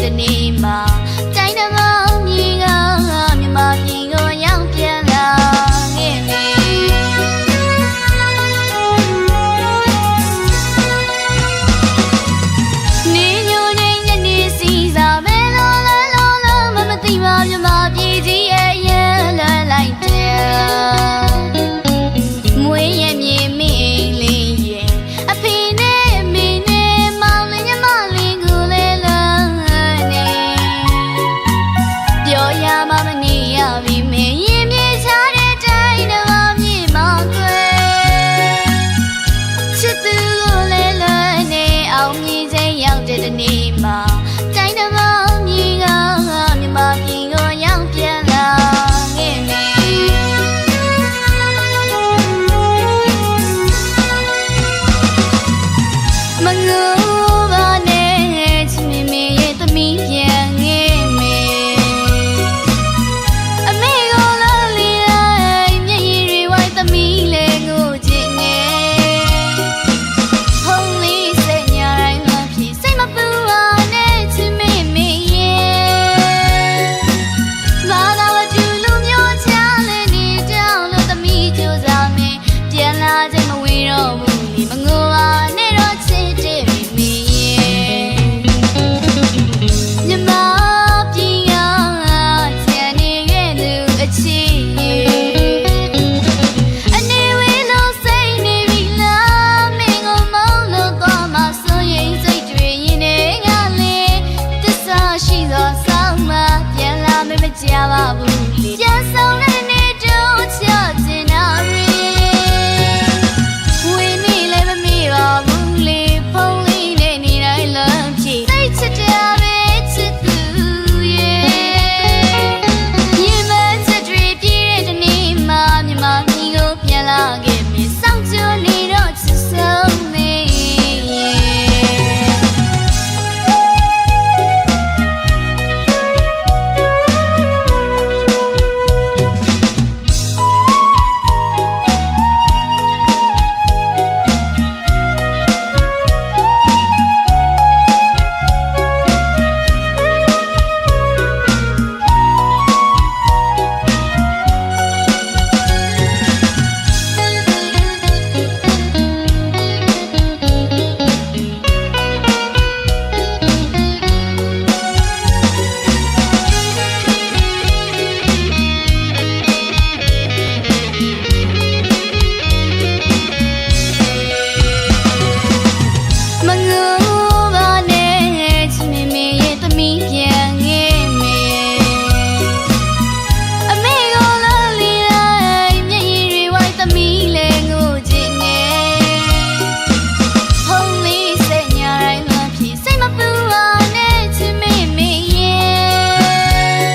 တဲ့နေ့မှာတိုင်းတစ်ပေါင်းမြေကမြန်မာပြည်ကိုရောက်ပြန်လာခဲ့ပြီနေညိုနေညနေစီစားပဲလောလောလောလောမသိပါမြန်မာပြည်ကြီးရဲ့ရဲလွန်လိုက်တယ်မွေးရမြေမိအိမ်လေးရဲ့အဖေနဲ့အမေနဲ့မောင်လေးညီမလေးကိုလည်းလွန်နေပြောရမှမနေရပြီမင်းရင်မြေချတဲ့တိုင်းတစ်ပေါင်းမြေမှာကွယ်ချစ်သူကိုလည်းလွန်နေအောင်မြင်ချိန်ရောက်တဲ့နေ့မှာတိုင်းတစ်ပေါင်းမြေကမြန်မာပြည်ကိုရောက်ပြန်လာခဲ့ပြီမငိုပါနဲ့ချစ်မေမေရဲ့သမီးပြန်ခဲ့မယ်အမေကိုလို့လီလိုက်မျက်ရည်တွေဝိုင်းသမီးလေးကိုချစ်နေဖုန်းလေးဆက်ညာတိုင်းမှဖြစ်စိတ်မပူပါနဲ့ချစ်မေမေရဲ့ဘာသာဝတူလူမျိုးချလည်းနေတောင်းလို့သမီးကြိုးစားမယ်ပြန်လာချိန်မဝေးတော့ဘူးလေမငိုပါနဲ့တော့ချစ်တဲ့မိမိရဲ့မြမပြည်ကချန်နေခဲ့သူအချစ်အနေဝေးလို့စိတ်နေပြီလားမင်းကိုမုန်းလို့တော့မဆိုရင်စိတ်တွေရင်ထဲကလေးတစ္ဆာရှိသောဆောင်းမပြန်လာမကြပါဘူးလေပြန်ဆောင်တဲ့နေ့တော့ချချင်တာရီဝင်းနေလည်းမမေ့ပါဘူးလေဖုန်းလေးနဲ့နေတိုင်းလမ်းဖြည့်စိတ်ချစ်တယ်ပဲချစ်သူရဲ့ရင်မချစ်တွေပြည့်တဲ့နေ့မှာမြန်မာပြည်ကိုပြန်လာခဲ့ပြီစောင့်ကြနေတော့ချစ်ဆုံးမေမငိုပါနဲ့ချစ်မေမေရဲ့သမီးပြန်ခဲ့မယ်အမေကိုလို့လီလိုက်မျက်ရည်တွေဝိုင်းသမီးလေးကိုချစ်နေဖုန်းလေးဆက်ညာတိုင်းမှဖြစ်စိတ်မပူပါနဲ့ချစ်မေမေရဲ့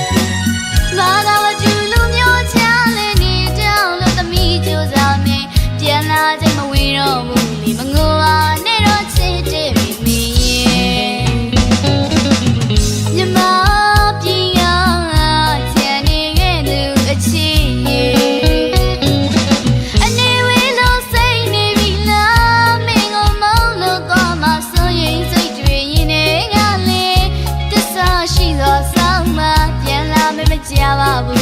ဘာသာဝတူလူမျိုးချလည်းနေတောင်းလို့သမီးကြိုးစားမယ်ပြန်လာချိန်မဝေးတော့ဘူးလေမငိုပါနဲ့တော့ချစ်တဲ့မိမိရဲ့မြမပြည်ကချန်နေခဲ့သူအချစ်အနေဝေးလို့စိတ်နေပြီလားမင်းကိုမုန်းလို့တော့မဆိုရင်စိတ်တွေရင်ထဲကလေးတစ္ဆာရှိသောဆောင်းမပြန်လာမကြပါဘူး